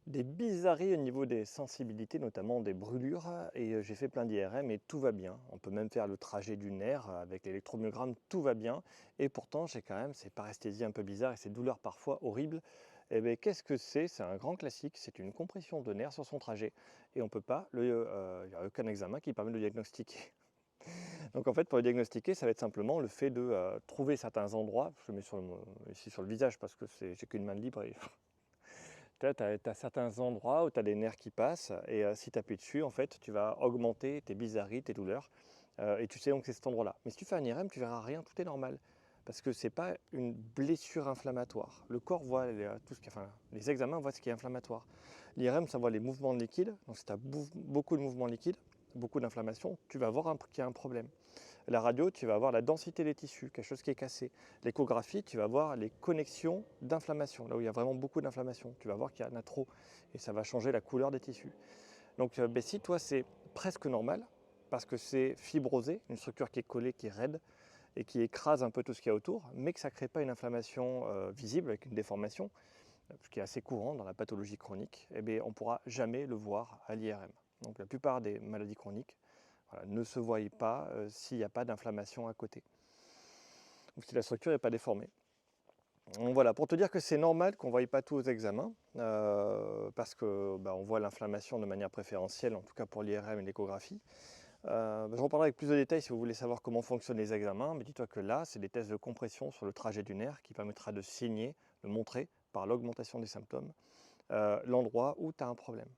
Des bizarreries au niveau des sensibilités, notamment des brûlures, et j'ai fait plein d'IRM et tout va bien. On peut même faire le trajet du nerf avec l'électromyogramme, tout va bien. Et pourtant, j'ai quand même ces paresthésies un peu bizarres et ces douleurs parfois horribles. Et bien, qu'est-ce que c'est? C'est un grand classique, c'est une compression de nerf sur son trajet. Et on peut pas, il n'y a aucun examen qui permet de le diagnostiquer. Donc en fait, pour le diagnostiquer, ça va être simplement le fait de trouver certains endroits. Je le mets ici sur le visage parce que j'ai qu'une main libre. Tu as certains endroits où tu as des nerfs qui passent et si tu appuies dessus, en fait, tu vas augmenter tes bizarreries, tes douleurs et tu sais donc c'est cet endroit-là. Mais si tu fais un IRM, tu verras rien, tout est normal parce que c'est pas une blessure inflammatoire. Le corps voit les examens voient ce qui est inflammatoire. L'IRM, ça voit les mouvements de liquide. Donc si tu as beaucoup de mouvements liquides, beaucoup d'inflammation, tu vas voir qu'il y a un problème. La radio, tu vas avoir la densité des tissus, quelque chose qui est cassé. L'échographie, tu vas voir les connexions d'inflammation, là où il y a vraiment beaucoup d'inflammation. Tu vas voir qu'il y en a trop et ça va changer la couleur des tissus. Donc si toi c'est presque normal, parce que c'est fibrosé, une structure qui est collée, qui est raide et qui écrase un peu tout ce qu'il y a autour, mais que ça ne crée pas une inflammation visible avec une déformation, ce qui est assez courant dans la pathologie chronique, eh bien, on ne pourra jamais le voir à l'IRM. Donc la plupart des maladies chroniques ne se voient pas s'il n'y a pas d'inflammation à côté, ou si la structure n'est pas déformée. Donc voilà, pour te dire que c'est normal qu'on ne voie pas tout aux examens, parce que on voit l'inflammation de manière préférentielle, en tout cas pour l'IRM et l'échographie. Je reparlerai avec plus de détails si vous voulez savoir comment fonctionnent les examens, mais dis-toi que là, c'est des tests de compression sur le trajet du nerf qui permettra de signer, de montrer par l'augmentation des symptômes, l'endroit où tu as un problème.